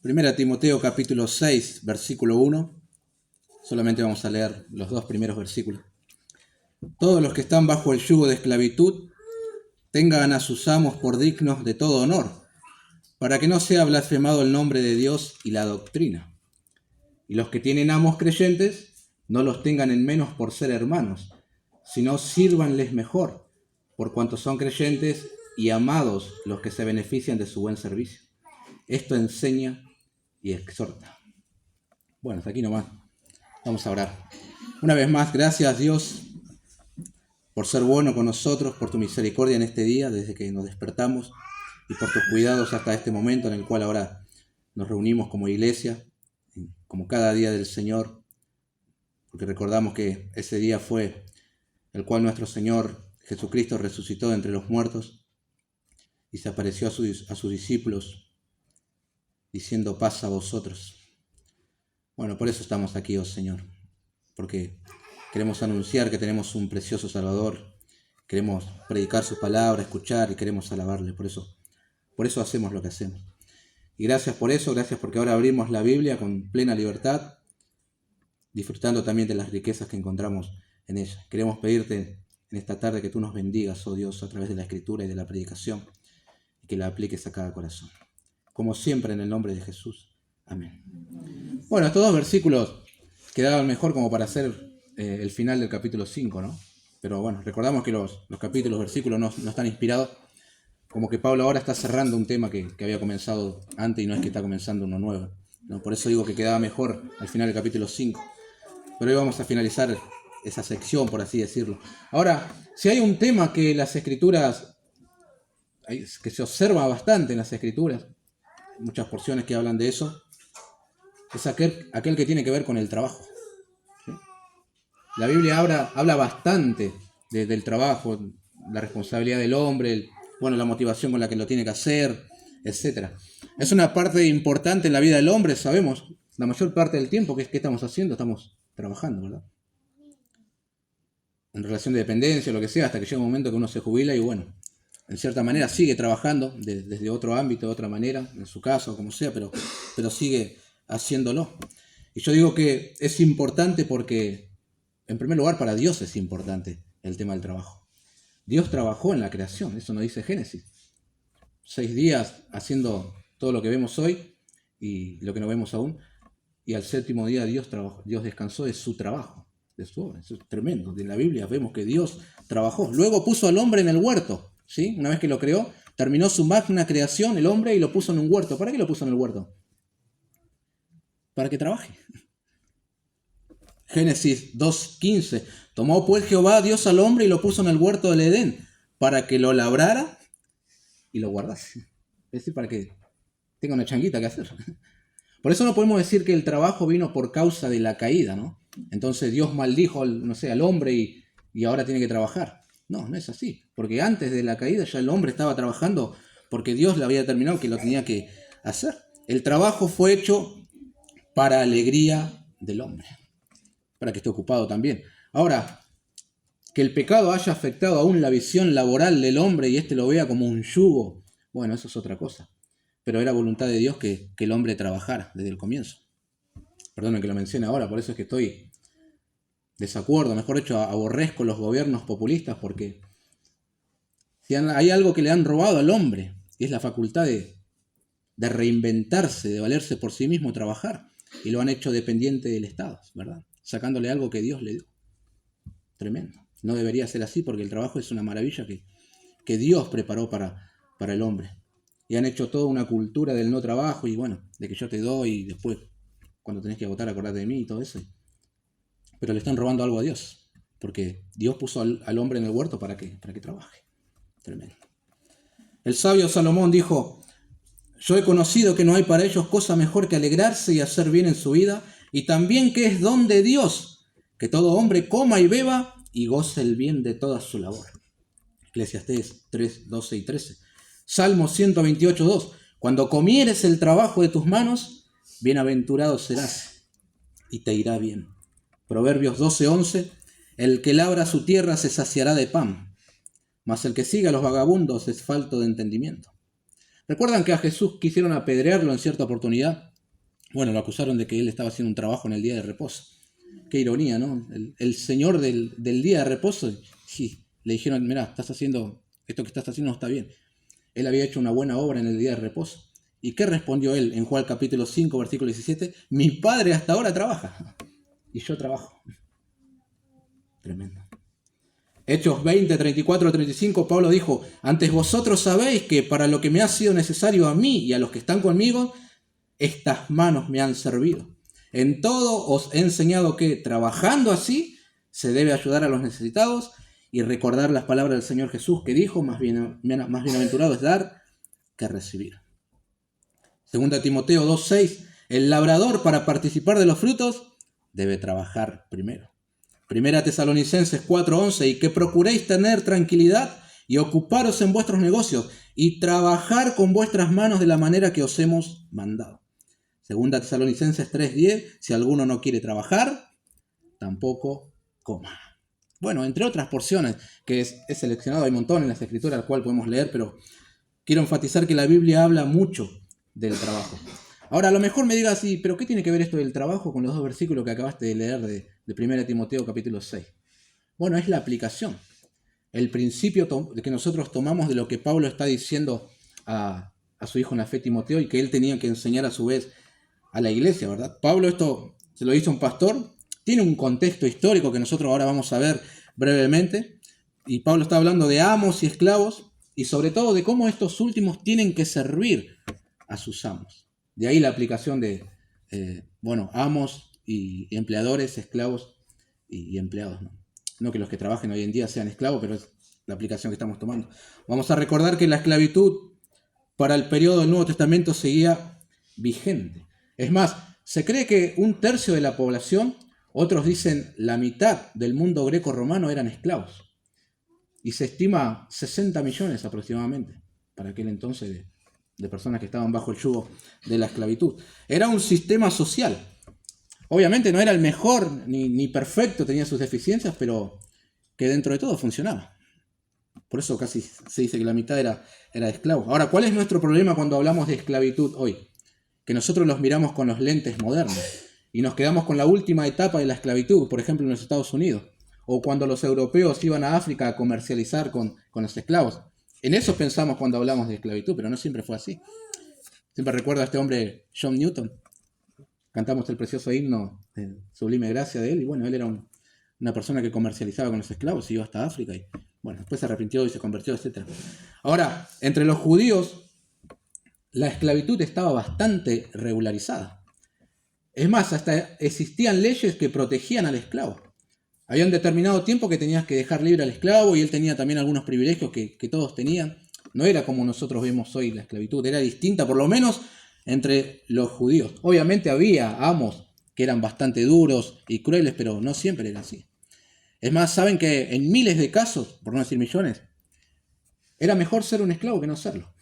Primera Timoteo capítulo 6, versículo 1. Solamente vamos a leer los dos primeros versículos. Todos los que están bajo el yugo de esclavitud tengan a sus amos por dignos de todo honor, para que no sea blasfemado el nombre de Dios y la doctrina. Y los que tienen amos creyentes, no los tengan en menos por ser hermanos, sino sírvanles mejor, por cuanto son creyentes y amados los que se benefician de su buen servicio. Esto enseña y exhorta. Bueno, hasta aquí nomás. Vamos a orar. Una vez más, gracias Dios por ser bueno con nosotros, por tu misericordia en este día, desde que nos despertamos, y por tus cuidados hasta este momento en el cual ahora nos reunimos como iglesia, como cada día del Señor, porque recordamos que ese día fue el cual nuestro Señor Jesucristo resucitó de entre los muertos y se apareció a sus discípulos diciendo paz a vosotros. Bueno, por eso estamos aquí, oh Señor, porque queremos anunciar que tenemos un precioso Salvador, queremos predicar su palabra, escuchar y queremos alabarle. Por eso hacemos lo que hacemos. Y gracias por eso, gracias porque ahora abrimos la Biblia con plena libertad, disfrutando también de las riquezas que encontramos en ella. Queremos pedirte en esta tarde que tú nos bendigas, oh Dios, a través de la Escritura y de la predicación, y que la apliques a cada corazón. Como siempre, en el nombre de Jesús. Amén. Bueno, estos dos versículos quedaban mejor como para hacer el final del capítulo 5, ¿no? Pero bueno, recordamos que los capítulos, versículos no están inspirados, como que Pablo ahora está cerrando un tema que había comenzado antes y no es que está comenzando uno nuevo, ¿no? Por eso digo que quedaba mejor al final del capítulo 5. Pero hoy vamos a finalizar esa sección, por así decirlo. Ahora, si hay un tema que las Escrituras, que se observa bastante en las Escrituras, muchas porciones que hablan de eso, es aquel que tiene que ver con el trabajo. ¿Sí? La Biblia habla bastante del trabajo, la responsabilidad del hombre, la motivación con la que lo tiene que hacer, etc. Es una parte importante en la vida del hombre, sabemos. La mayor parte del tiempo, ¿qué estamos haciendo? Estamos trabajando, ¿verdad? En relación de dependencia, lo que sea, hasta que llega un momento que uno se jubila y en cierta manera sigue trabajando desde otro ámbito, de otra manera, en su caso, como sea, pero sigue haciéndolo. Y yo digo que es importante porque, en primer lugar, para Dios es importante el tema del trabajo. Dios trabajó en la creación, eso nos dice Génesis. 6 días haciendo todo lo que vemos hoy y lo que no vemos aún, y al 7º día Dios descansó de su trabajo, de su obra. Eso es tremendo. En la Biblia vemos que Dios trabajó. Luego puso al hombre en el huerto. ¿Sí? Una vez que lo creó, terminó su magna creación, el hombre, y lo puso en un huerto. ¿Para qué lo puso en el huerto? Para que trabaje. Génesis 2:15. Tomó pues Jehová Dios al hombre y lo puso en el huerto del Edén, para que lo labrara y lo guardase. Es decir, para que tenga una changuita que hacer. Por eso no podemos decir que el trabajo vino por causa de la caída, ¿no? Entonces Dios maldijo al hombre y ahora tiene que trabajar. No es así. Porque antes de la caída ya el hombre estaba trabajando porque Dios le había determinado que lo tenía que hacer. El trabajo fue hecho para alegría del hombre, para que esté ocupado también. Ahora, que el pecado haya afectado aún la visión laboral del hombre y éste lo vea como un yugo, eso es otra cosa. Pero era voluntad de Dios que el hombre trabajara desde el comienzo. Perdonen que lo mencione ahora, por eso es que estoy desacuerdo, mejor dicho, aborrezco los gobiernos populistas, porque si hay algo que le han robado al hombre, y es la facultad de reinventarse, de valerse por sí mismo, trabajar, y lo han hecho dependiente del Estado, ¿verdad? Sacándole algo que Dios le dio. Tremendo. No debería ser así, porque el trabajo es una maravilla que Dios preparó para el hombre. Y han hecho toda una cultura del no trabajo y de que yo te doy y después cuando tenés que agotar acordate de mí y todo eso. Pero le están robando algo a Dios, porque Dios puso al hombre en el huerto para que trabaje. Tremendo. El sabio Salomón dijo: yo he conocido que no hay para ellos cosa mejor que alegrarse y hacer bien en su vida, y también que es don de Dios que todo hombre coma y beba y goce el bien de toda su labor. Eclesiastés 3, 12 y 13. Salmo 128, 2. Cuando comieres el trabajo de tus manos, bienaventurado serás y te irá bien. Proverbios 12, 11. El que labra su tierra se saciará de pan, mas el que siga a los vagabundos es falto de entendimiento. ¿Recuerdan que a Jesús quisieron apedrearlo en cierta oportunidad? Bueno, lo acusaron de que él estaba haciendo un trabajo en el día de reposo. Qué ironía, ¿no? El señor del día de reposo, sí, le dijeron, mira, estás haciendo, esto que estás haciendo no está bien. Él había hecho una buena obra en el día de reposo. ¿Y qué respondió él en Juan capítulo 5, versículo 17? Mi padre hasta ahora trabaja y yo trabajo. Tremendo. Hechos 20, 34, 35, Pablo dijo, antes vosotros sabéis que para lo que me ha sido necesario a mí y a los que están conmigo, estas manos me han servido. En todo os he enseñado que, trabajando así, se debe ayudar a los necesitados y recordar las palabras del Señor Jesús que dijo, más bienaventurado es dar que recibir. Segunda Timoteo 2:6, el labrador para participar de los frutos debe trabajar primero. Primera Tesalonicenses 4:11, y que procuréis tener tranquilidad y ocuparos en vuestros negocios y trabajar con vuestras manos de la manera que os hemos mandado. Segunda Tesalonicenses 3:10, si alguno no quiere trabajar, tampoco coma. Bueno, entre otras porciones que he seleccionado, hay un montón en las escrituras, al cual podemos leer, pero quiero enfatizar que la Biblia habla mucho del trabajo. Ahora, a lo mejor me digas, sí, pero ¿qué tiene que ver esto del trabajo con los dos versículos que acabaste de leer de 1 Timoteo capítulo 6? Bueno, es la aplicación. El principio que nosotros tomamos de lo que Pablo está diciendo a su hijo en la fe Timoteo y que él tenía que enseñar a su vez a la iglesia, ¿verdad? Pablo esto se lo hizo un pastor, tiene un contexto histórico que nosotros ahora vamos a ver brevemente, y Pablo está hablando de amos y esclavos y sobre todo de cómo estos últimos tienen que servir a sus amos. De ahí la aplicación de, amos y empleadores, esclavos y empleados, ¿no? No que los que trabajen hoy en día sean esclavos, pero es la aplicación que estamos tomando. Vamos a recordar que la esclavitud para el periodo del Nuevo Testamento seguía vigente. Es más, se cree que 1/3 de la población, otros dicen la mitad del mundo greco-romano eran esclavos. Y se estima 60 millones aproximadamente para aquel entonces de personas que estaban bajo el yugo de la esclavitud. Era un sistema social. Obviamente no era el mejor ni perfecto, tenía sus deficiencias, pero que dentro de todo funcionaba. Por eso casi se dice que la mitad era de esclavos. Ahora, ¿cuál es nuestro problema cuando hablamos de esclavitud hoy? Que nosotros los miramos con los lentes modernos y nos quedamos con la última etapa de la esclavitud, por ejemplo en los Estados Unidos, o cuando los europeos iban a África a comercializar con los esclavos. En eso pensamos cuando hablamos de esclavitud, pero no siempre fue así. Siempre recuerdo a este hombre, John Newton. Cantamos el precioso himno de Sublime Gracia de él, y bueno, él era una persona que comercializaba con los esclavos y iba hasta África, y bueno, después se arrepintió y se convirtió, etc. Ahora, entre los judíos, la esclavitud estaba bastante regularizada. Es más, hasta existían leyes que protegían al esclavo. Había un determinado tiempo que tenías que dejar libre al esclavo y él tenía también algunos privilegios que todos tenían. No era como nosotros vemos hoy la esclavitud, era distinta, por lo menos entre los judíos. Obviamente había amos que eran bastante duros y crueles, pero no siempre era así. Es más, saben que en miles de casos, por no decir millones, era mejor ser un esclavo que no serlo.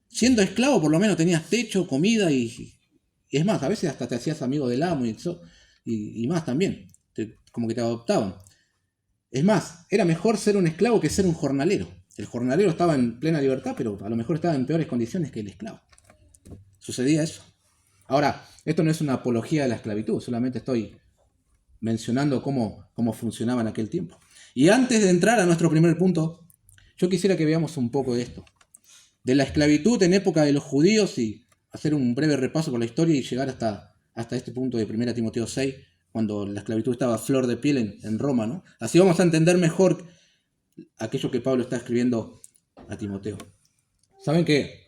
Siendo esclavo, por lo menos tenías techo, comida y es más, a veces hasta te hacías amigo del amo y más también. Como que te adoptaban. Es más, era mejor ser un esclavo que ser un jornalero. El jornalero estaba en plena libertad, pero a lo mejor estaba en peores condiciones que el esclavo. Sucedía eso. Ahora, esto no es una apología de la esclavitud, solamente estoy mencionando cómo funcionaba en aquel tiempo. Y antes de entrar a nuestro primer punto, yo quisiera que veamos un poco de esto. De la esclavitud en época de los judíos y hacer un breve repaso por la historia y llegar hasta este punto de 1 Timoteo 6, cuando la esclavitud estaba a flor de piel en Roma, ¿no? Así vamos a entender mejor aquello que Pablo está escribiendo a Timoteo. ¿Saben qué?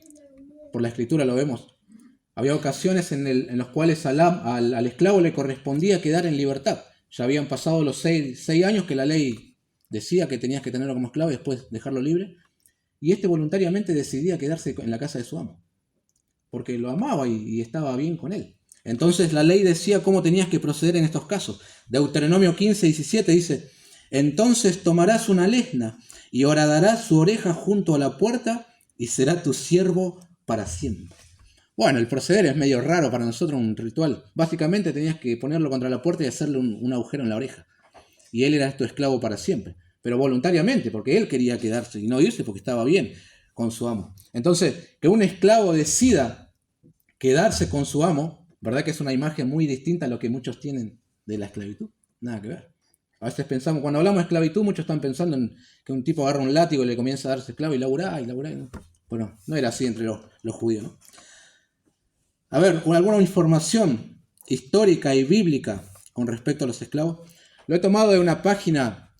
Por la escritura lo vemos. Había ocasiones en las cuales al esclavo le correspondía quedar en libertad. Ya habían pasado los 6 años que la ley decía que tenías que tenerlo como esclavo y después dejarlo libre. Y este voluntariamente decidía quedarse en la casa de su amo, porque lo amaba y estaba bien con él. Entonces la ley decía cómo tenías que proceder en estos casos. Deuteronomio 15:17 dice, entonces tomarás una lesna y horadarás su oreja junto a la puerta y será tu siervo para siempre. Bueno, el proceder es medio raro para nosotros, un ritual. Básicamente tenías que ponerlo contra la puerta y hacerle un agujero en la oreja. Y él era tu esclavo para siempre. Pero voluntariamente, porque él quería quedarse y no irse porque estaba bien con su amo. Entonces, que un esclavo decida quedarse con su amo, ¿Verdad que es una imagen muy distinta a lo que muchos tienen de la esclavitud? Nada que ver. A veces pensamos, cuando hablamos de esclavitud, muchos están pensando en que un tipo agarra un látigo y le comienza a darse esclavo y laburá y laburá. Bueno, no era así entre los judíos, ¿no? A ver, con alguna información histórica y bíblica con respecto a los esclavos, lo he tomado de una página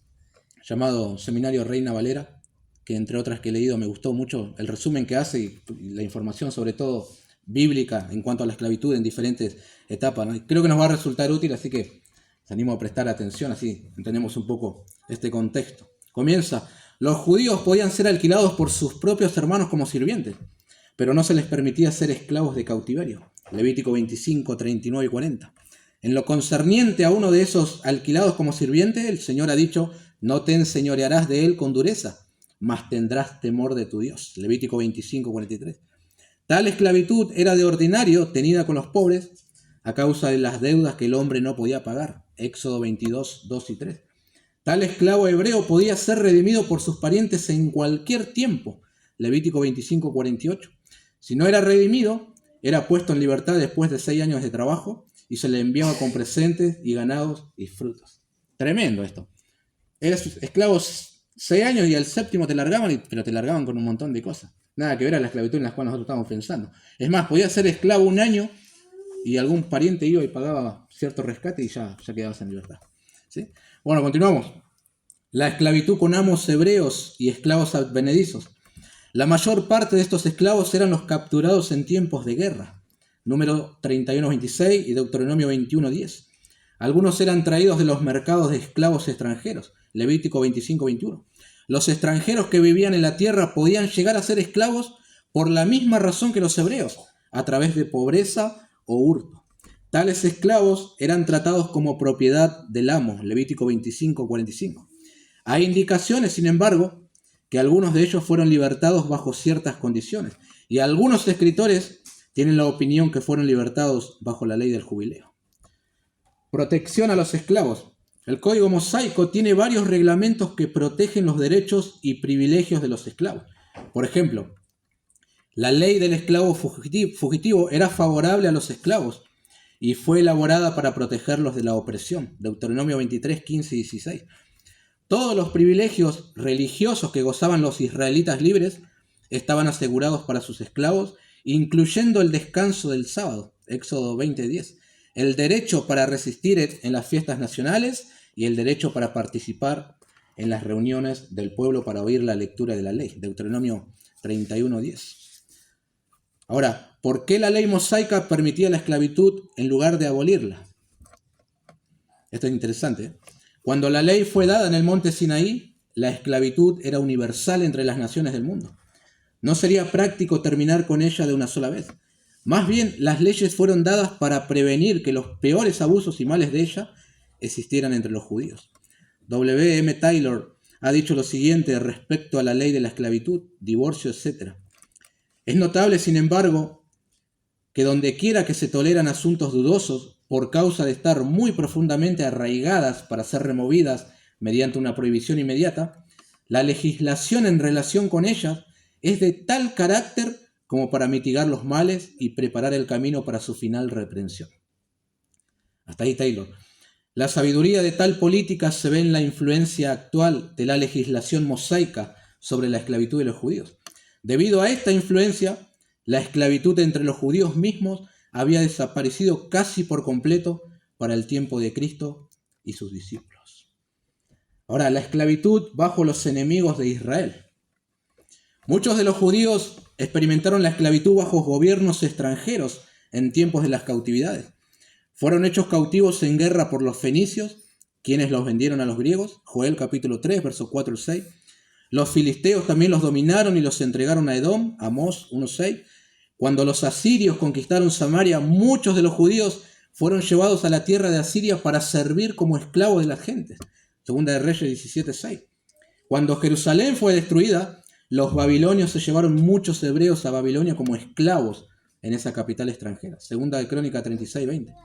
llamado Seminario Reina Valera, que entre otras que he leído me gustó mucho el resumen que hace y la información sobre todo bíblica en cuanto a la esclavitud en diferentes etapas, ¿no? Y creo que nos va a resultar útil, así que les animo a prestar atención, así entendemos un poco este contexto. Comienza: los judíos podían ser alquilados por sus propios hermanos como sirvientes, pero no se les permitía ser esclavos de cautiverio. Levítico 25, 39 y 40. En lo concerniente a uno de esos alquilados como sirviente, el Señor ha dicho: no te enseñorearás de él con dureza, mas tendrás temor de tu Dios. Levítico 25, 43. Tal esclavitud era de ordinario tenida con los pobres a causa de las deudas que el hombre no podía pagar. Éxodo 22, 2 y 3. Tal esclavo hebreo podía ser redimido por sus parientes en cualquier tiempo. Levítico 25, 48. Si no era redimido, era puesto en libertad después de 6 años de trabajo y se le enviaba con presentes y ganados y frutos. Tremendo esto. Eras esclavo 6 años y al séptimo te largaban, pero te largaban con un montón de cosas. Nada que ver a la esclavitud en la cual nosotros estamos pensando. Es más, podías ser esclavo 1 año y algún pariente iba y pagaba cierto rescate y ya quedabas en libertad. ¿Sí? Bueno, continuamos. La esclavitud con amos hebreos y esclavos advenedizos. La mayor parte de estos esclavos eran los capturados en tiempos de guerra. Número 31:26 y Deuteronomio 21:10. Algunos eran traídos de los mercados de esclavos extranjeros. Levítico 25:21. Los extranjeros que vivían en la tierra podían llegar a ser esclavos por la misma razón que los hebreos, a través de pobreza o hurto. Tales esclavos eran tratados como propiedad del amo. Levítico 25:45. Hay indicaciones, sin embargo, que algunos de ellos fueron libertados bajo ciertas condiciones, y algunos escritores tienen la opinión que fueron libertados bajo la ley del jubileo. Protección a los esclavos. El Código Mosaico tiene varios reglamentos que protegen los derechos y privilegios de los esclavos. Por ejemplo, la ley del esclavo fugitivo era favorable a los esclavos y fue elaborada para protegerlos de la opresión. Deuteronomio 23, 15 y 16. Todos los privilegios religiosos que gozaban los israelitas libres estaban asegurados para sus esclavos, incluyendo el descanso del sábado, Éxodo 20:10, el derecho para resistir en las fiestas nacionales y el derecho para participar en las reuniones del pueblo para oír la lectura de la ley, Deuteronomio 31:10. Ahora, ¿por qué la ley mosaica permitía la esclavitud en lugar de abolirla? Esto es interesante, ¿eh? Cuando la ley fue dada en el monte Sinaí, la esclavitud era universal entre las naciones del mundo. No sería práctico terminar con ella de una sola vez. Más bien, las leyes fueron dadas para prevenir que los peores abusos y males de ella existieran entre los judíos. W. M. Taylor ha dicho lo siguiente respecto a la ley de la esclavitud, divorcio, etc. Es notable, sin embargo, que donde quiera que se toleran asuntos dudosos, por causa de estar muy profundamente arraigadas para ser removidas mediante una prohibición inmediata, la legislación en relación con ellas es de tal carácter como para mitigar los males y preparar el camino para su final reprensión. Hasta ahí Taylor. La sabiduría de tal política se ve en la influencia actual de la legislación mosaica sobre la esclavitud de los judíos. Debido a esta influencia, la esclavitud entre los judíos mismos había desaparecido casi por completo para el tiempo de Cristo y sus discípulos. Ahora, la esclavitud bajo los enemigos de Israel. Muchos de los judíos experimentaron la esclavitud bajo gobiernos extranjeros en tiempos de las cautividades. Fueron hechos cautivos en guerra por los fenicios, quienes los vendieron a los griegos. Joel capítulo 3, versos 4 al 6. Los filisteos también los dominaron y los entregaron a Edom, Amós 1:6. Cuando los asirios conquistaron Samaria, muchos de los judíos fueron llevados a la tierra de Asiria para servir como esclavos de las gentes. Segunda de Reyes 17:6. Cuando Jerusalén fue destruida, los babilonios se llevaron muchos hebreos a Babilonia como esclavos en esa capital extranjera. Segunda de Crónica 36:20.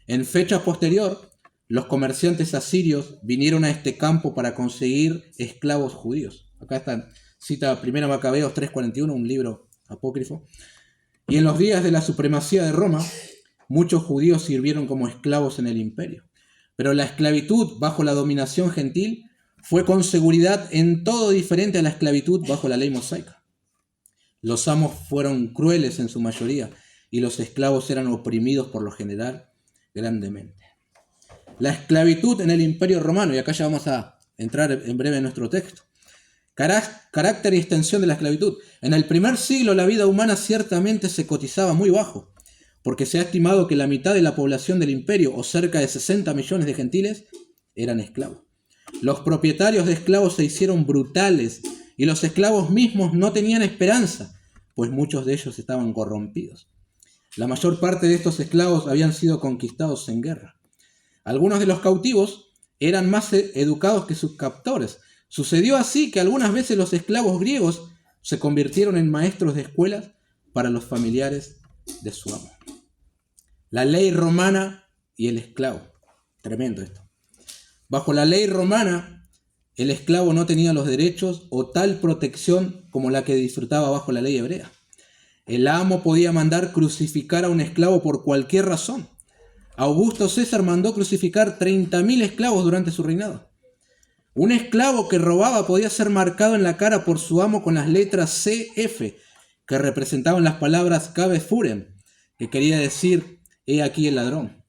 En fecha posterior, los comerciantes asirios vinieron a este campo para conseguir esclavos judíos. Acá está, cita 1 Macabeos 3:41, un libro apócrifo. Y en los días de la supremacía de Roma, Muchos judíos sirvieron como esclavos en el imperio. Pero la esclavitud bajo la dominación gentil fue con seguridad en todo diferente a la esclavitud bajo la ley mosaica. Los amos fueron crueles en su mayoría y los esclavos eran oprimidos por lo general grandemente. La esclavitud en el imperio romano, y acá ya vamos a entrar en breve en nuestro texto. Carácter y extensión de la esclavitud. En el primer siglo la vida humana ciertamente se cotizaba muy bajo, porque se ha estimado que la mitad de la población del imperio, o cerca de 60 millones de gentiles, eran esclavos. Los propietarios de esclavos se hicieron brutales y los esclavos mismos no tenían esperanza, pues muchos de ellos estaban corrompidos. La mayor parte de estos esclavos habían sido conquistados en guerra. Algunos de los cautivos eran más educados que sus captores. Sucedió así que algunas veces los esclavos griegos se convirtieron en maestros de escuelas para los familiares de su amo. La ley romana y el esclavo. Tremendo esto. Bajo la ley romana, el esclavo no tenía los derechos o tal protección como la que disfrutaba bajo la ley hebrea. El amo podía mandar crucificar a un esclavo por cualquier razón. Augusto César mandó crucificar 30.000 esclavos durante su reinado. Un esclavo que robaba podía ser marcado en la cara por su amo con las letras CF, que representaban las palabras Cave Furem, que quería decir, he aquí el ladrón.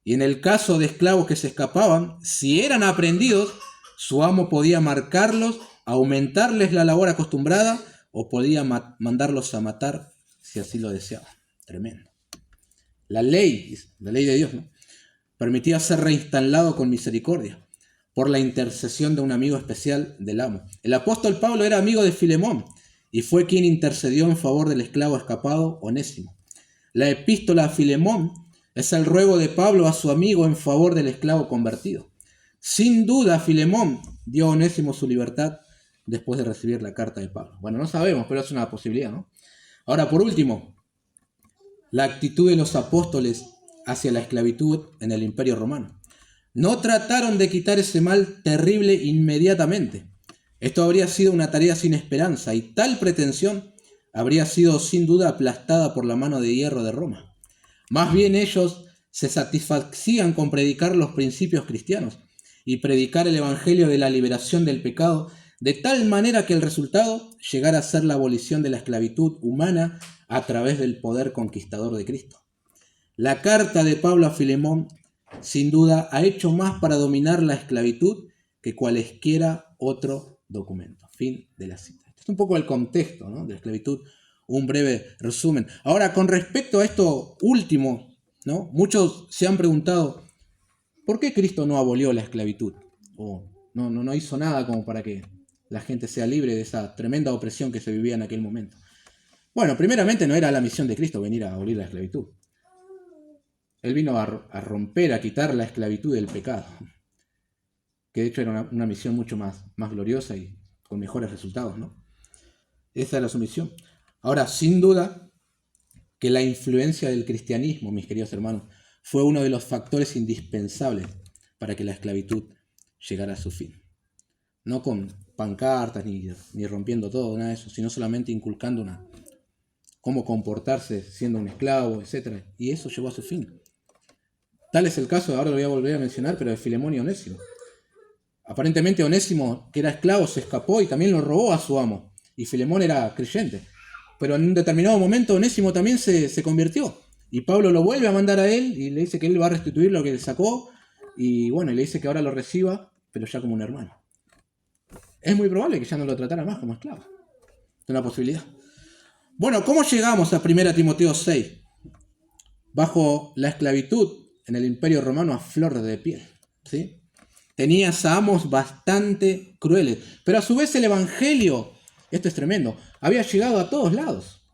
Y en el caso de esclavos que se escapaban, si eran aprehendidos, su amo podía marcarlos, aumentarles la labor acostumbrada o podía mandarlos a matar si así lo deseaban. Tremendo. La ley de Dios, ¿no?, permitía ser reinstalado con misericordia por la intercesión de un amigo especial del amo. El apóstol Pablo era amigo de Filemón y fue quien intercedió en favor del esclavo escapado Onésimo. La epístola a Filemón es el ruego de Pablo a su amigo en favor del esclavo convertido. Sin duda, Filemón dio a Onésimo su libertad después de recibir la carta de Pablo. Bueno, no sabemos, pero es una posibilidad, ¿no? Ahora, por último, la actitud de los apóstoles hacia la esclavitud en el Imperio Romano. No trataron de quitar ese mal terrible inmediatamente. Esto habría sido una tarea sin esperanza y tal pretensión habría sido sin duda aplastada por la mano de hierro de Roma. Más bien ellos se satisfacían con predicar los principios cristianos y predicar el evangelio de la liberación del pecado de tal manera que el resultado llegara a ser la abolición de la esclavitud humana a través del poder conquistador de Cristo. La carta de Pablo a Filemón, sin duda, ha hecho más para dominar la esclavitud que cualesquiera otro documento. Fin de la cita. Este es un poco el contexto, ¿no?, de la esclavitud, un breve resumen. Ahora, con respecto a esto último, ¿no?, muchos se han preguntado, ¿por qué Cristo no abolió la esclavitud? O no hizo nada como para que la gente sea libre de esa tremenda opresión que se vivía en aquel momento. Bueno, primeramente no era la misión de Cristo venir a abolir la esclavitud. Él vino a romper, a quitar la esclavitud del pecado, que de hecho era una misión mucho más gloriosa y con mejores resultados, ¿no? Esa era su misión. Ahora, sin duda que la influencia del cristianismo, mis queridos hermanos, fue uno de los factores indispensables para que la esclavitud llegara a su fin. No con pancartas ni rompiendo todo, nada de eso, sino solamente inculcando cómo comportarse siendo un esclavo, etc. Y eso llegó a su fin. Tal es el caso, ahora lo voy a volver a mencionar, pero de Filemón y Onésimo. Aparentemente Onésimo, que era esclavo, se escapó y también lo robó a su amo. Y Filemón era creyente. Pero en un determinado momento Onésimo también se convirtió. Y Pablo lo vuelve a mandar a él y le dice que él va a restituir lo que él sacó. Y bueno, le dice que ahora lo reciba, pero ya como un hermano. Es muy probable que ya no lo tratara más como esclavo. Es una posibilidad. Bueno, ¿cómo llegamos a 1 Timoteo 6? Bajo la esclavitud en el Imperio Romano a flor de piel, ¿sí? Tenías a amos bastante crueles, pero a su vez el Evangelio, esto es tremendo, había llegado a todos lados.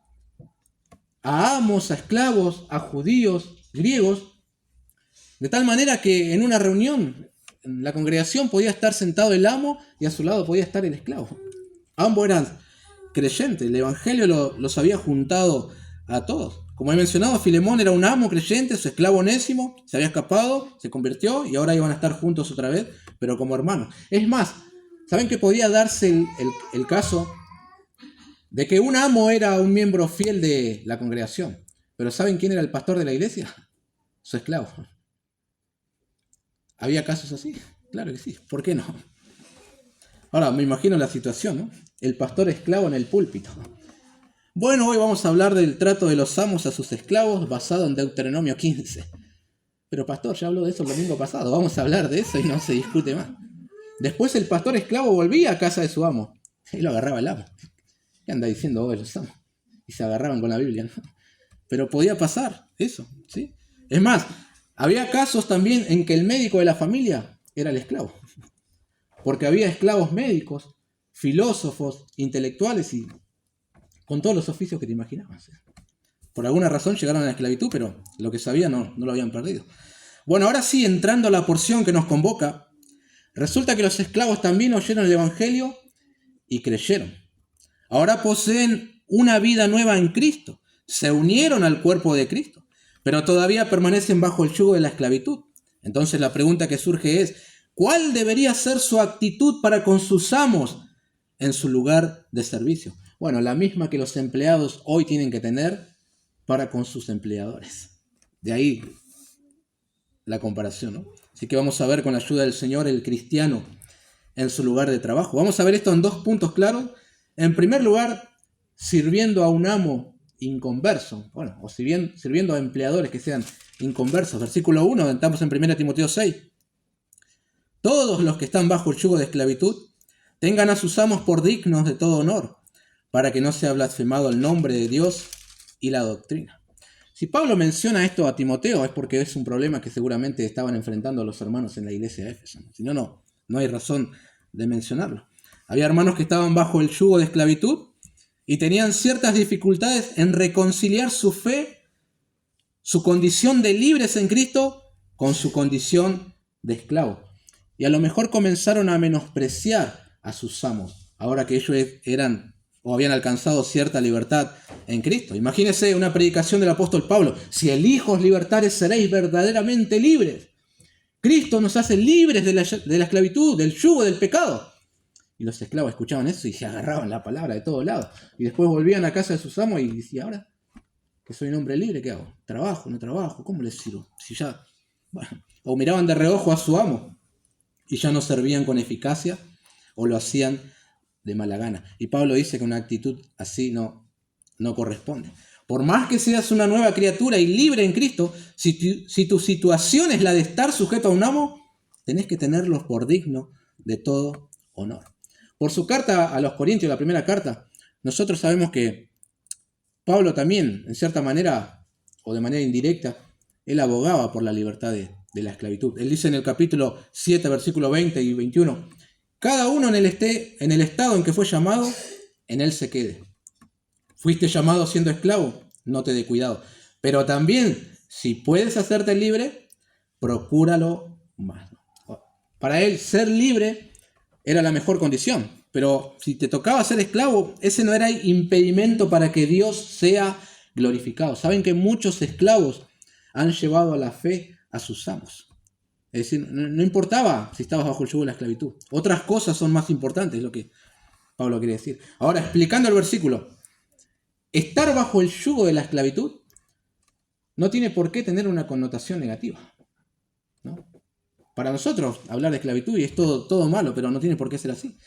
A amos, a esclavos, a judíos, griegos, de tal manera que en una reunión, en la congregación podía estar sentado el amo y a su lado podía estar el esclavo. Ambos eran creyentes, el Evangelio los había juntado a todos. Como he mencionado, Filemón era un amo creyente, su esclavo Onésimo se había escapado, se convirtió y ahora iban a estar juntos otra vez, pero como hermanos. Es más, ¿saben que podía darse el caso de que un amo era un miembro fiel de la congregación? Pero ¿saben quién era el pastor de la iglesia? su esclavo. ¿Había casos así? Claro que sí. ¿Por qué no? Ahora, me imagino la situación, ¿no? El pastor esclavo en el púlpito. Bueno, hoy vamos a hablar del trato de los amos a sus esclavos basado en Deuteronomio 15. Pero pastor, ya habló de eso el domingo pasado. Vamos a hablar de eso y no se discute más. Después el pastor esclavo volvía a casa de su amo. Y lo agarraba el amo. ¿Qué anda diciendo hoy los amos? Y se agarraban con la Biblia, ¿no? Pero podía pasar eso, ¿sí? Es más, había casos también en que el médico de la familia era el esclavo. Porque había esclavos médicos, filósofos, intelectuales y con todos los oficios que te imaginabas. Por alguna razón llegaron a la esclavitud, pero lo que sabían no lo habían perdido. Bueno, ahora sí, entrando a la porción que nos convoca, resulta que los esclavos también oyeron el Evangelio y creyeron. Ahora poseen una vida nueva en Cristo. Se unieron al cuerpo de Cristo, pero todavía permanecen bajo el yugo de la esclavitud. Entonces la pregunta que surge es, ¿cuál debería ser su actitud para con sus amos en su lugar de servicio? Bueno, la misma que los empleados hoy tienen que tener para con sus empleadores. De ahí la comparación, ¿no? Así que vamos a ver con la ayuda del Señor el cristiano en su lugar de trabajo. Vamos a ver esto en 2 puntos claros. En primer lugar, sirviendo a un amo inconverso, bueno, o sirviendo a empleadores que sean inconversos. Versículo 1, estamos en 1 Timoteo 6. Todos los que están bajo el yugo de esclavitud tengan a sus amos por dignos de todo honor, para que no sea blasfemado el nombre de Dios y la doctrina. Si Pablo menciona esto a Timoteo es porque es un problema que seguramente estaban enfrentando los hermanos en la iglesia de Éfeso. Si no, no hay razón de mencionarlo. Había hermanos que estaban bajo el yugo de esclavitud y tenían ciertas dificultades en reconciliar su fe, su condición de libres en Cristo, con su condición de esclavo. Y a lo mejor comenzaron a menospreciar a sus amos, ahora que ellos eran o habían alcanzado cierta libertad en Cristo. Imagínense una predicación del apóstol Pablo: si elíos libertares seréis verdaderamente libres. Cristo nos hace libres de la esclavitud, del yugo del pecado. Y los esclavos escuchaban eso y se agarraban la palabra de todos lados. Y después volvían a casa de sus amos y decían, ahora que soy un hombre libre, ¿qué hago? ¿Trabajo? ¿No trabajo? ¿Cómo les sirvo? Si ya... Bueno, o miraban de reojo a su amo y ya no servían con eficacia o lo hacían de mala gana. Y Pablo dice que una actitud así no corresponde. Por más que seas una nueva criatura y libre en Cristo, si tu situación es la de estar sujeto a un amo, tenés que tenerlos por digno de todo honor. Por su carta a los Corintios, la primera carta, nosotros sabemos que Pablo también, en cierta manera, o de manera indirecta, él abogaba por la libertad de la esclavitud. Él dice en el capítulo 7, versículo 20 y 21, cada uno en el estado en que fue llamado, en él se quede. Fuiste llamado siendo esclavo, no te dé cuidado. Pero también, si puedes hacerte libre, procúralo más. Para él, ser libre era la mejor condición. Pero si te tocaba ser esclavo, ese no era impedimento para que Dios sea glorificado. Saben que muchos esclavos han llevado a la fe a sus amos. Es decir, no importaba si estabas bajo el yugo de la esclavitud. Otras cosas son más importantes, es lo que Pablo quiere decir. Ahora, explicando el versículo. Estar bajo el yugo de la esclavitud no tiene por qué tener una connotación negativa, ¿no? Para nosotros hablar de esclavitud y es todo malo, pero no tiene por qué ser así.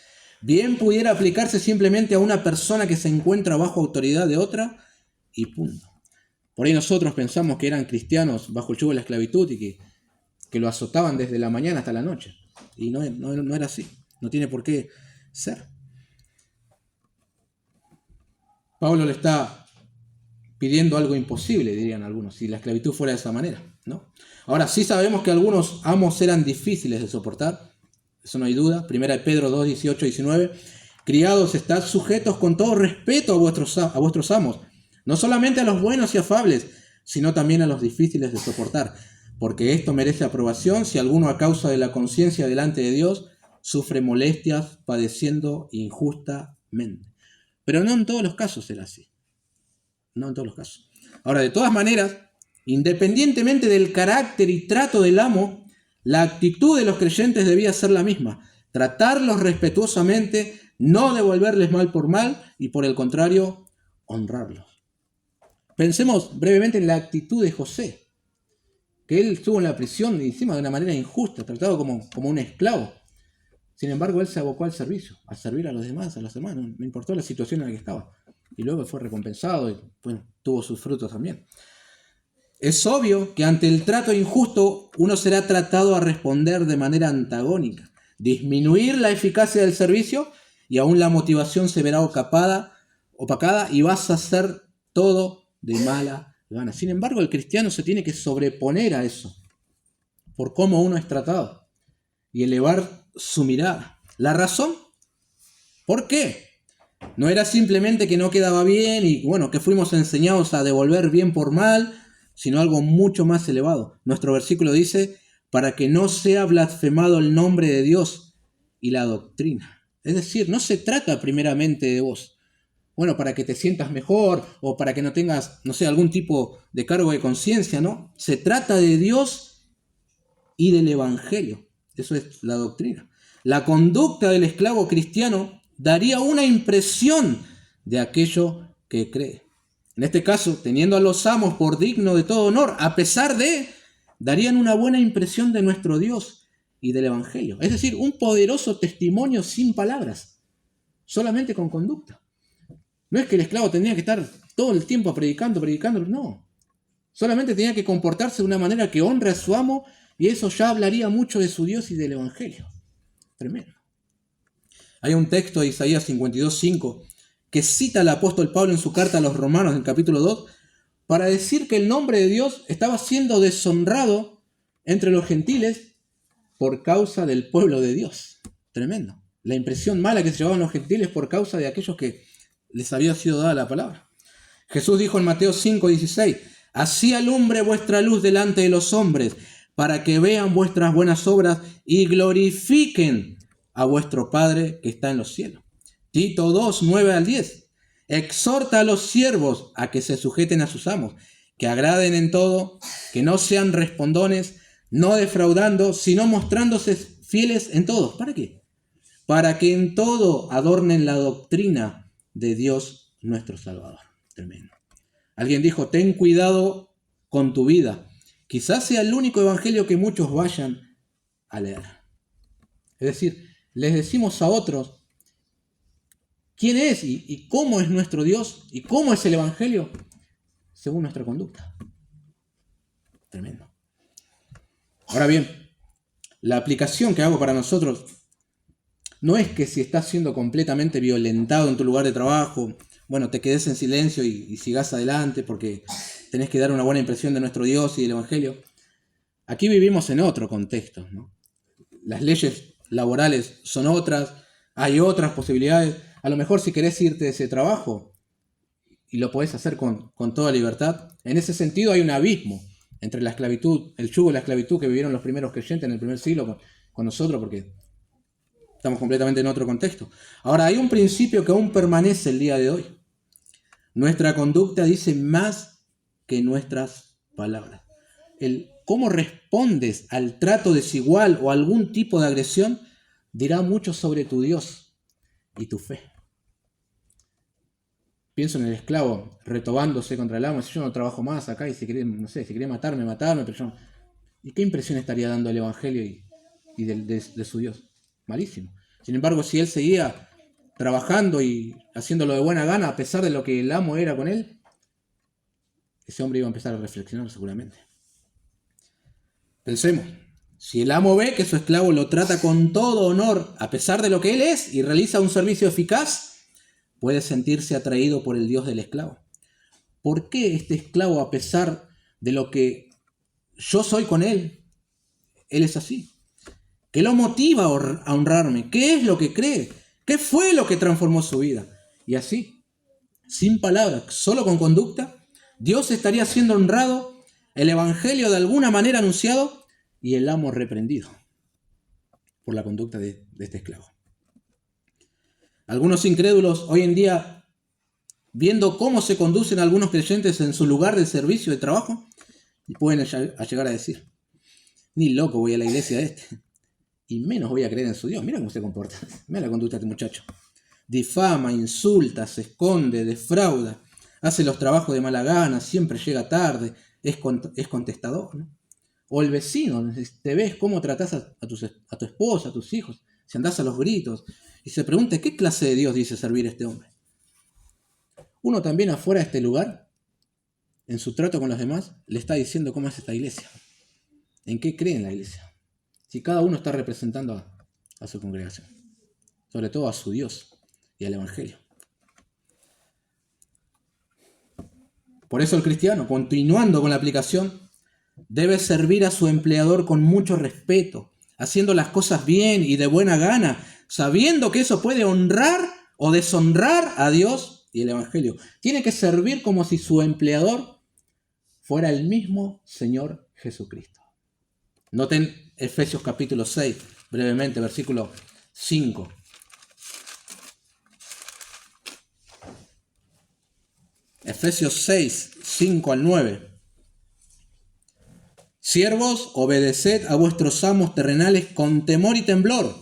Bien pudiera aplicarse simplemente a una persona que se encuentra bajo autoridad de otra y punto. Por ahí nosotros pensamos que eran cristianos bajo el yugo de la esclavitud y que lo azotaban desde la mañana hasta la noche. Y no era así, no tiene por qué ser. Pablo le está pidiendo algo imposible, dirían algunos, si la esclavitud fuera de esa manera, ¿no? Ahora, sí sabemos que algunos amos eran difíciles de soportar, eso no hay duda. 1 Pedro 2, 18 y 19. Criados, estad sujetos con todo respeto a vuestros amos, no solamente a los buenos y afables, sino también a los difíciles de soportar, porque esto merece aprobación si alguno a causa de la conciencia delante de Dios sufre molestias padeciendo injustamente. Pero no en todos los casos era así. No en todos los casos. Ahora, de todas maneras, independientemente del carácter y trato del amo, la actitud de los creyentes debía ser la misma. Tratarlos respetuosamente, no devolverles mal por mal y, por el contrario, honrarlos. Pensemos brevemente en la actitud de José. que él estuvo en la prisión y encima de una manera injusta, tratado como un esclavo. Sin embargo, él se abocó al servicio, a servir a los demás, a los hermanos, no importó la situación en la que estaba. Y luego fue recompensado y bueno, tuvo sus frutos también. Es obvio que ante el trato injusto uno será tratado a responder de manera antagónica, disminuir la eficacia del servicio y aún la motivación se verá opacada y vas a hacer todo de mala gana. Sin embargo, el cristiano se tiene que sobreponer a eso por cómo uno es tratado y elevar su mirada. ¿La razón? ¿Por qué? No era simplemente que no quedaba bien y bueno, que fuimos enseñados a devolver bien por mal, sino algo mucho más elevado. Nuestro versículo dice, para que no sea blasfemado el nombre de Dios y la doctrina. Es decir, no se trata primeramente de vos. Bueno, para que te sientas mejor o para que no tengas, no sé, algún tipo de cargo de conciencia, ¿no? Se trata de Dios y del Evangelio. Eso es la doctrina. La conducta del esclavo cristiano daría una impresión de aquello que cree. En este caso, teniendo a los amos por digno de todo honor, a pesar de, darían una buena impresión de nuestro Dios y del Evangelio. Es decir, un poderoso testimonio sin palabras, solamente con conducta. No es que el esclavo tendría que estar todo el tiempo predicando, no. Solamente tenía que comportarse de una manera que honre a su amo y eso ya hablaría mucho de su Dios y del Evangelio. Tremendo. Hay un texto de Isaías 52:5 que cita al apóstol Pablo en su carta a los Romanos en el capítulo 2 para decir que el nombre de Dios estaba siendo deshonrado entre los gentiles por causa del pueblo de Dios. Tremendo. La impresión mala que se llevaban los gentiles por causa de aquellos que les había sido dada la palabra. Jesús dijo en Mateo 5:16, así alumbre vuestra luz delante de los hombres, para que vean vuestras buenas obras y glorifiquen a vuestro Padre que está en los cielos. Tito 2:9-10, exhorta a los siervos a que se sujeten a sus amos, que agraden en todo, que no sean respondones, no defraudando, sino mostrándose fieles en todo. ¿Para qué? Para que en todo adornen la doctrina de Dios nuestro Salvador. Tremendo. Alguien dijo, ten cuidado con tu vida. Quizás sea el único evangelio que muchos vayan a leer. Es decir, les decimos a otros quién es y cómo es nuestro Dios y cómo es el evangelio según nuestra conducta. Tremendo. Ahora bien, la aplicación que hago para nosotros no es que si estás siendo completamente violentado en tu lugar de trabajo, bueno, te quedes en silencio y sigas adelante porque tenés que dar una buena impresión de nuestro Dios y del Evangelio. Aquí vivimos en otro contexto, ¿no? Las leyes laborales son otras, hay otras posibilidades. A lo mejor si querés irte de ese trabajo y lo podés hacer con toda libertad, en ese sentido hay un abismo entre la esclavitud, el yugo de la esclavitud que vivieron los primeros creyentes en el primer siglo con nosotros, porque estamos completamente en otro contexto. Ahora, hay un principio que aún permanece el día de hoy. Nuestra conducta dice más que nuestras palabras. El cómo respondes al trato desigual o algún tipo de agresión dirá mucho sobre tu Dios y tu fe. Pienso en el esclavo retobándose contra el amo, si yo no trabajo más acá y si quiere, no sé, si quiere matarme, pero yo no. ¿Y qué impresión estaría dando el Evangelio y de su Dios? Malísimo. Sin embargo, si él seguía trabajando y haciéndolo de buena gana, a pesar de lo que el amo era con él, ese hombre iba a empezar a reflexionar seguramente. Pensemos, si el amo ve que su esclavo lo trata con todo honor, a pesar de lo que él es, y realiza un servicio eficaz, puede sentirse atraído por el Dios del esclavo. ¿Por qué este esclavo, a pesar de lo que yo soy con él es así? ¿Qué lo motiva a honrarme? ¿Qué es lo que cree? ¿Qué fue lo que transformó su vida? Y así, sin palabras, solo con conducta, Dios estaría siendo honrado, el evangelio de alguna manera anunciado y el amo reprendido por la conducta de este esclavo. Algunos incrédulos hoy en día, viendo cómo se conducen algunos creyentes en su lugar de servicio, de trabajo, pueden llegar a decir, ni loco voy a la iglesia de este. Y menos voy a creer en su Dios. Mira cómo se comporta. Mira la conducta de este muchacho. Difama, insulta, se esconde, defrauda, hace los trabajos de mala gana, siempre llega tarde, es contestador, ¿no? O el vecino, te ves cómo tratás a tu esposa, a tus hijos, si andás a los gritos, y se pregunta, ¿qué clase de Dios dice servir a este hombre? Uno también afuera de este lugar, en su trato con los demás, le está diciendo cómo es esta iglesia, en qué cree en la iglesia. Si cada uno está representando a su congregación, sobre todo a su Dios y al Evangelio. Por eso el cristiano, continuando con la aplicación, debe servir a su empleador con mucho respeto, haciendo las cosas bien y de buena gana, sabiendo que eso puede honrar o deshonrar a Dios y el Evangelio. Tiene que servir como si su empleador fuera el mismo Señor Jesucristo. Noten Efesios capítulo 6, brevemente, versículo 5. Efesios 6, 5 al 9. Siervos, obedeced a vuestros amos terrenales con temor y temblor,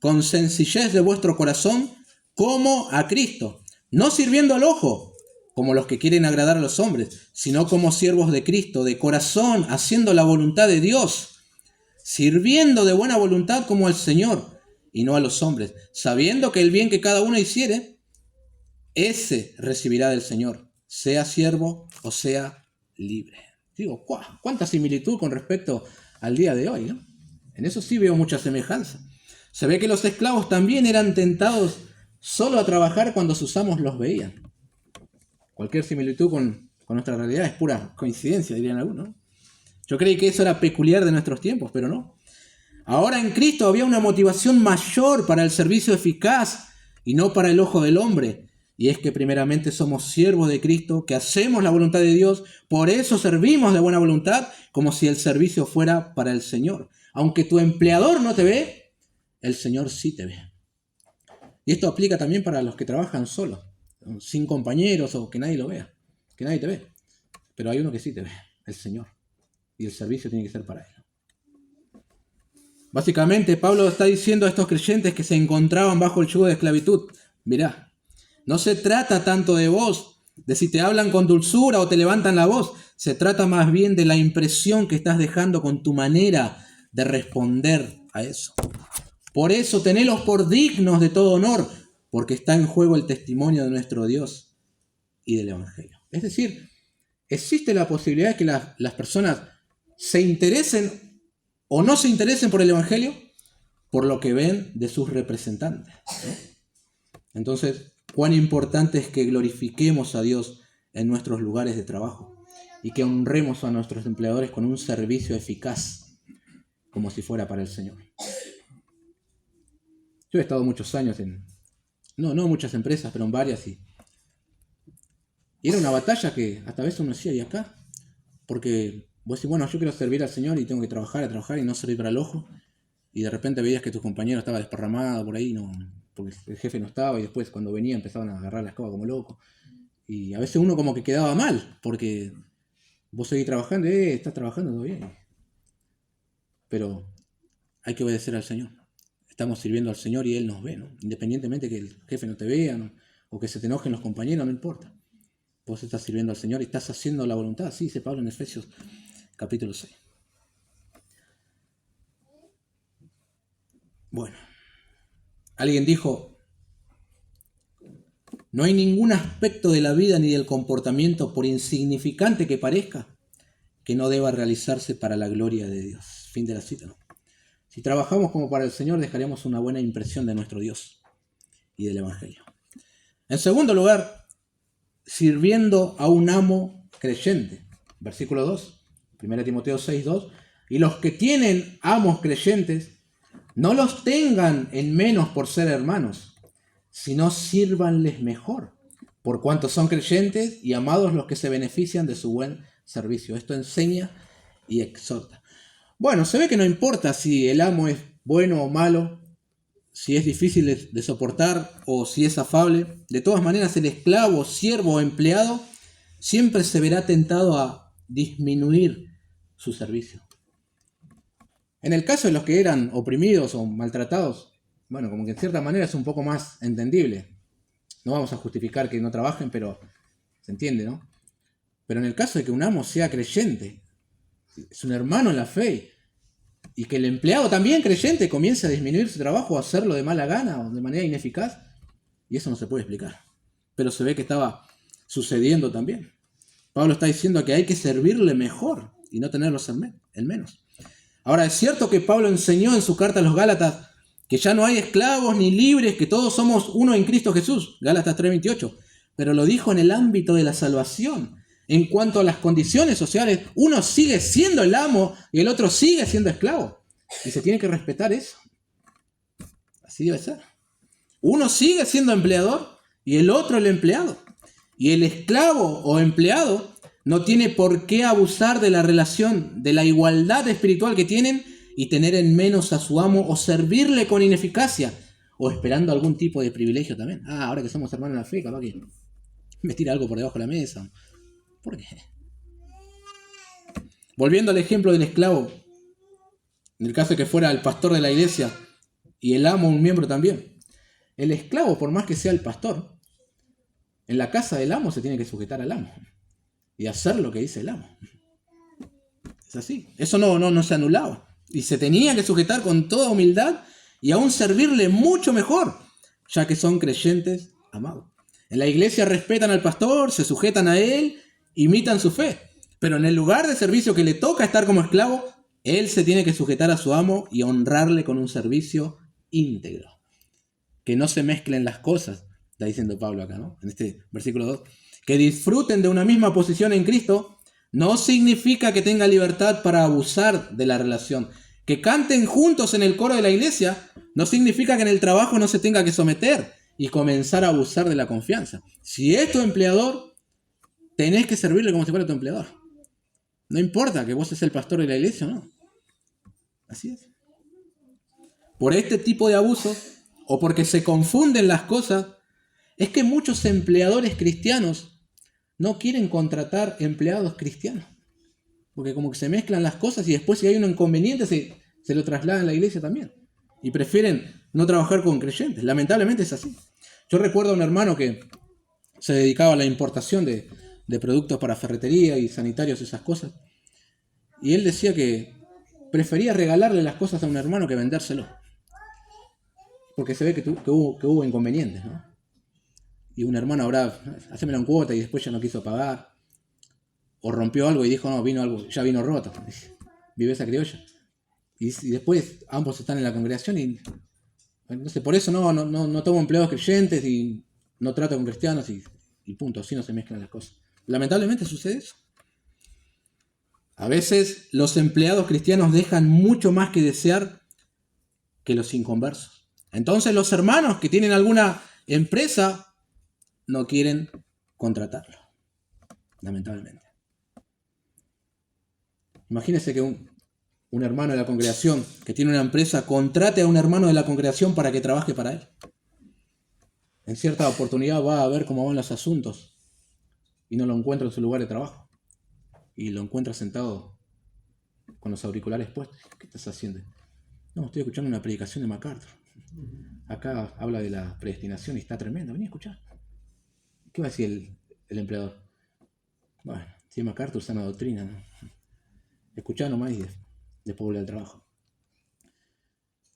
con sencillez de vuestro corazón, como a Cristo, no sirviendo al ojo, como los que quieren agradar a los hombres, sino como siervos de Cristo, de corazón, haciendo la voluntad de Dios, sirviendo de buena voluntad como al Señor, y no a los hombres, sabiendo que el bien que cada uno hiciere, ese recibirá del Señor, sea siervo o sea libre. Digo, cuánta similitud con respecto al día de hoy, ¿no? En eso sí veo mucha semejanza. Se ve que los esclavos también eran tentados solo a trabajar cuando sus amos los veían. Cualquier similitud con nuestra realidad es pura coincidencia, dirían algunos, ¿no? Yo creí que eso era peculiar de nuestros tiempos, pero no. Ahora en Cristo había una motivación mayor para el servicio eficaz y no para el ojo del hombre. Y es que primeramente somos siervos de Cristo, que hacemos la voluntad de Dios, por eso servimos de buena voluntad, como si el servicio fuera para el Señor. Aunque tu empleador no te ve, el Señor sí te ve. Y esto aplica también para los que trabajan solos, sin compañeros o que nadie lo vea, que nadie te ve. Pero hay uno que sí te ve, el Señor. Y el servicio tiene que ser para Él. Básicamente, Pablo está diciendo a estos creyentes que se encontraban bajo el yugo de esclavitud, mirá, no se trata tanto de vos, de si te hablan con dulzura o te levantan la voz. Se trata más bien de la impresión que estás dejando con tu manera de responder a eso. Por eso tenelos por dignos de todo honor, porque está en juego el testimonio de nuestro Dios y del Evangelio. Es decir, existe la posibilidad de que las personas se interesen o no se interesen por el Evangelio por lo que ven de sus representantes, ¿no? Entonces, cuán importante es que glorifiquemos a Dios en nuestros lugares de trabajo y que honremos a nuestros empleadores con un servicio eficaz, como si fuera para el Señor. Yo he estado muchos años no muchas empresas, pero en varias, y era una batalla que hasta a veces uno decía, ¿y acá? Porque vos decís, bueno, yo quiero servir al Señor y tengo que trabajar y no servir para el ojo, y de repente veías que tu compañero estaba desparramado por ahí, no, porque el jefe no estaba, y después cuando venía empezaban a agarrar la escoba como loco. Y a veces uno como que quedaba mal, porque vos seguís trabajando, estás trabajando todo bien. Pero hay que obedecer al Señor. Estamos sirviendo al Señor y Él nos ve, ¿no? Independientemente que el jefe no te vea, ¿no? O que se te enojen los compañeros, no importa. Vos estás sirviendo al Señor y estás haciendo la voluntad. Así dice Pablo en Efesios capítulo 6. Bueno, alguien dijo, no hay ningún aspecto de la vida ni del comportamiento, por insignificante que parezca, que no deba realizarse para la gloria de Dios. Fin de la cita, ¿no? Si trabajamos como para el Señor, dejaremos una buena impresión de nuestro Dios y del Evangelio. En segundo lugar, sirviendo a un amo creyente. Versículo 2, 1 Timoteo 6, 2. Y los que tienen amos creyentes, no los tengan en menos por ser hermanos, sino sírvanles mejor, por cuanto son creyentes y amados los que se benefician de su buen servicio. Esto enseña y exhorta. Bueno, se ve que no importa si el amo es bueno o malo, si es difícil de soportar o si es afable. De todas maneras, el esclavo, siervo o empleado siempre se verá tentado a disminuir su servicio. En el caso de los que eran oprimidos o maltratados, bueno, como que en cierta manera es un poco más entendible. No vamos a justificar que no trabajen, pero se entiende, ¿no? Pero en el caso de que un amo sea creyente, es un hermano en la fe. Y que el empleado también creyente comience a disminuir su trabajo o hacerlo de mala gana o de manera ineficaz. Y eso no se puede explicar. Pero se ve que estaba sucediendo también. Pablo está diciendo que hay que servirle mejor y no tenerlos en menos. Ahora, es cierto que Pablo enseñó en su carta a los Gálatas que ya no hay esclavos ni libres, que todos somos uno en Cristo Jesús. Gálatas 3:28. Pero lo dijo en el ámbito de la salvación. En cuanto a las condiciones sociales, uno sigue siendo el amo y el otro sigue siendo esclavo. Y se tiene que respetar eso. Así debe ser. Uno sigue siendo empleador y el otro el empleado. Y el esclavo o empleado no tiene por qué abusar de la relación, de la igualdad espiritual que tienen y tener en menos a su amo o servirle con ineficacia o esperando algún tipo de privilegio también. Ahora que somos hermanos en la fe, capaz que me tira algo por debajo de la mesa. ¿Por qué? Volviendo al ejemplo del esclavo, en el caso de que fuera el pastor de la iglesia y el amo un miembro también. El esclavo, por más que sea el pastor, en la casa del amo se tiene que sujetar al amo y hacer lo que dice el amo. Es así. Eso no se anulaba. Y se tenía que sujetar con toda humildad y aún servirle mucho mejor, ya que son creyentes amados. En la iglesia respetan al pastor, se sujetan a él, imitan su fe. Pero en el lugar de servicio que le toca estar como esclavo, él se tiene que sujetar a su amo y honrarle con un servicio íntegro. Que no se mezclen las cosas, está diciendo Pablo acá, ¿no? En este versículo 2. Que disfruten de una misma posición en Cristo no significa que tenga libertad para abusar de la relación. Que canten juntos en el coro de la iglesia no significa que en el trabajo no se tenga que someter y comenzar a abusar de la confianza. Si es tu empleador, tenés que servirle como si fuera tu empleador. No importa que vos seas el pastor de la iglesia o no. Así es. Por este tipo de abusos, o porque se confunden las cosas, es que muchos empleadores cristianos no quieren contratar empleados cristianos. Porque como que se mezclan las cosas y después si hay un inconveniente se lo trasladan a la iglesia también. Y prefieren no trabajar con creyentes. Lamentablemente es así. Yo recuerdo a un hermano que se dedicaba a la importación de productos para ferretería y sanitarios, esas cosas. Y él decía que prefería regalarle las cosas a un hermano que vendérselo. Porque se ve que hubo inconvenientes, ¿no? Y un hermano habrá, hacémelo en cuota y después ya no quiso pagar. O rompió algo y dijo, no, vino algo, ya vino roto. Viveza criolla. Y después ambos están en la congregación y, no sé, por eso no tomo empleados creyentes y no trato con cristianos y punto, así no se mezclan las cosas. Lamentablemente sucede eso. A veces los empleados cristianos dejan mucho más que desear que los inconversos. Entonces los hermanos que tienen alguna empresa no quieren contratarlo. Lamentablemente. Imagínense que un hermano de la congregación que tiene una empresa contrate a un hermano de la congregación para que trabaje para él. En cierta oportunidad va a ver cómo van los asuntos y no lo encuentra en su lugar de trabajo. Y lo encuentra sentado con los auriculares puestos. ¿Qué estás haciendo? No, estoy escuchando una predicación de MacArthur. Acá habla de la predestinación y está tremenda. Vení a escuchar. ¿Qué va a decir el empleador? Bueno, si es MacArthur, sana doctrina, ¿no? Escuchá nomás y después vuelve al trabajo.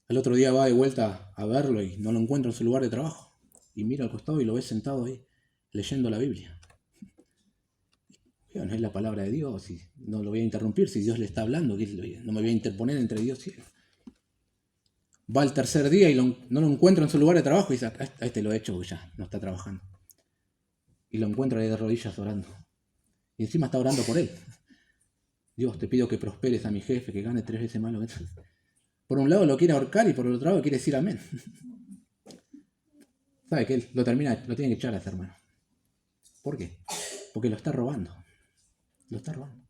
El otro día va de vuelta a verlo y no lo encuentra en su lugar de trabajo. Y mira al costado y lo ve sentado ahí, leyendo la Biblia. No es la palabra de Dios y no lo voy a interrumpir si Dios le está hablando, no me voy a interponer entre Dios y él. Va el tercer día y no lo encuentra en su lugar de trabajo y dice, a este lo he hecho porque ya no está trabajando. Y lo encuentra ahí de rodillas orando. Y encima está orando por él. Dios, te pido que prosperes a mi jefe, que gane 3 veces más lo que... Por un lado lo quiere ahorcar y por el otro lado quiere decir amén. ¿Sabe que él lo tiene que echar a ese hermano? ¿Por qué? Porque lo está robando. Lo está robando.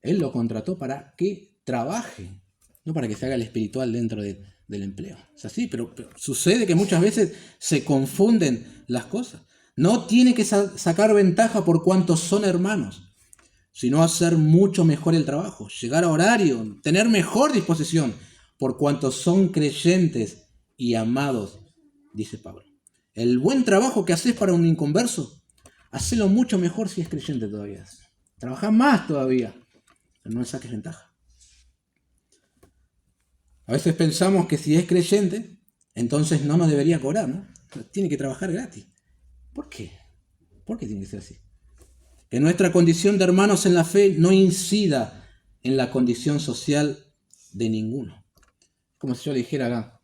Él lo contrató para que trabaje, no para que se haga el espiritual dentro del empleo. Es así, pero sucede que muchas veces se confunden las cosas. No tiene que sacar ventaja por cuantos son hermanos, sino hacer mucho mejor el trabajo, llegar a horario, tener mejor disposición, por cuantos son creyentes y amados, dice Pablo. El buen trabajo que haces para un inconverso, hacelo mucho mejor si es creyente todavía. Trabaja más todavía. no le saques ventaja. A veces pensamos que si es creyente, entonces no nos debería cobrar, ¿no? Tiene que trabajar gratis. ¿Por qué? ¿Por qué tiene que ser así? Que nuestra condición de hermanos en la fe no incida en la condición social de ninguno. Como si yo le dijera a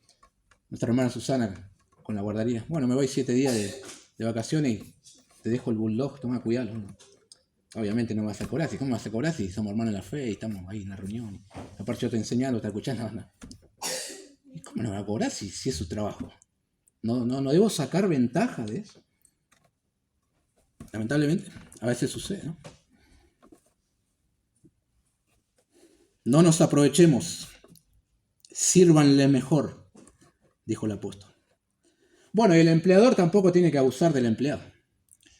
nuestra hermana Susana con la guardería, bueno, me voy 7 días de vacaciones y te dejo el bulldog, toma cuidado. Obviamente no me vas a cobrar, ¿cómo me vas a cobrar si somos hermanos en la fe y estamos ahí en la reunión? Aparte yo te enseñando, te escuchando, no. ¿Y cómo no me va a cobrar si es su trabajo? No debo sacar ventaja de eso. Lamentablemente, a veces sucede, ¿no? No nos aprovechemos, sírvanle mejor, dijo el apóstol. Bueno, y el empleador tampoco tiene que abusar del empleado.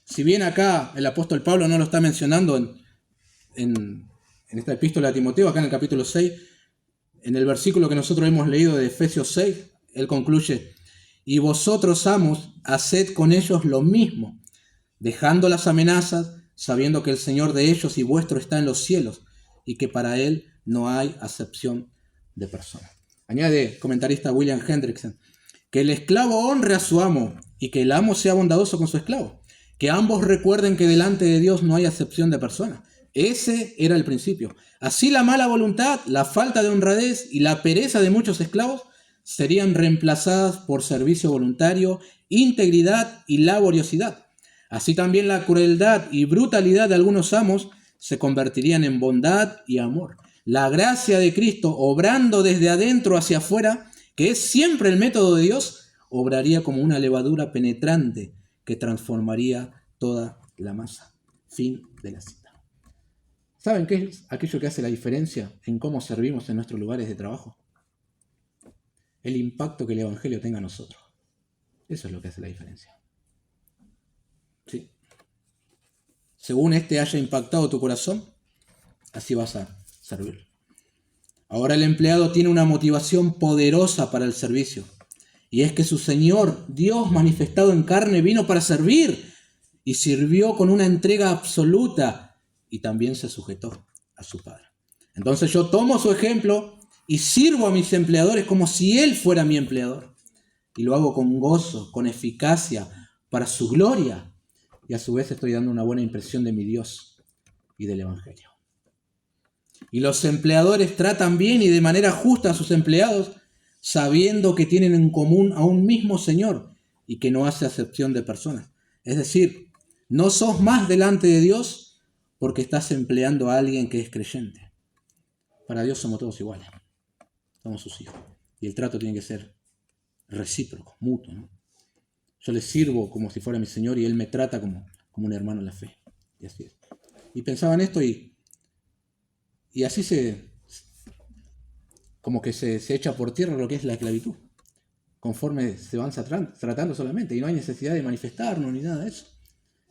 Si bien acá el apóstol Pablo no lo está mencionando en esta epístola a Timoteo, acá en el capítulo 6, en el versículo que nosotros hemos leído de Efesios 6, él concluye, y vosotros, amos, haced con ellos lo mismo, dejando las amenazas, sabiendo que el Señor de ellos y vuestro está en los cielos, y que para él no hay acepción de personas. Añade comentarista William Hendrickson, que el esclavo honre a su amo, y que el amo sea bondadoso con su esclavo. Que ambos recuerden que delante de Dios no hay acepción de personas. Ese era el principio. Así la mala voluntad, la falta de honradez y la pereza de muchos esclavos serían reemplazadas por servicio voluntario, integridad y laboriosidad. Así también la crueldad y brutalidad de algunos amos se convertirían en bondad y amor. La gracia de Cristo, obrando desde adentro hacia afuera, que es siempre el método de Dios, obraría como una levadura penetrante que transformaría toda la masa. Fin de la cita. ¿Saben qué es aquello que hace la diferencia en cómo servimos en nuestros lugares de trabajo? El impacto que el Evangelio tenga en nosotros. Eso es lo que hace la diferencia. ¿Sí? Según este haya impactado tu corazón, así vas a servir. Ahora el empleado tiene una motivación poderosa para el servicio. Y es que su Señor, Dios manifestado en carne, vino para servir y sirvió con una entrega absoluta y también se sujetó a su Padre. Entonces yo tomo su ejemplo y sirvo a mis empleadores como si Él fuera mi empleador. Y lo hago con gozo, con eficacia, para su gloria. Y a su vez estoy dando una buena impresión de mi Dios y del Evangelio. Y los empleadores tratan bien y de manera justa a sus empleados, sabiendo que tienen en común a un mismo Señor y que no hace acepción de personas. Es decir, no sos más delante de Dios porque estás empleando a alguien que es creyente. Para Dios somos todos iguales. Somos sus hijos. Y el trato tiene que ser recíproco, mutuo, ¿no? Yo le sirvo como si fuera mi Señor y Él me trata como un hermano en la fe. Y así es. Y pensaba en esto y así como que se echa por tierra lo que es la esclavitud. Conforme se van tratando solamente y no hay necesidad de manifestarnos ni nada de eso.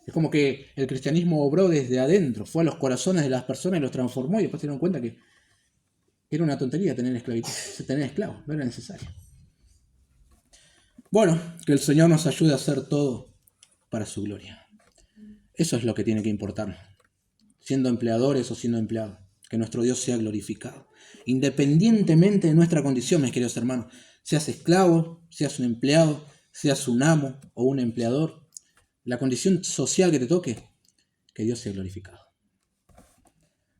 Es como que el cristianismo obró desde adentro, fue a los corazones de las personas y los transformó y después se dieron cuenta que era una tontería tener esclavitud, tener esclavos, no era necesario. Bueno, que el Señor nos ayude a hacer todo para su gloria. Eso es lo que tiene que importarnos, siendo empleadores o siendo empleados, que nuestro Dios sea glorificado. Independientemente de nuestra condición, mis queridos hermanos, seas esclavo, seas un empleado, seas un amo o un empleador, la condición social que te toque, que Dios sea glorificado.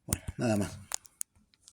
Bueno, nada más.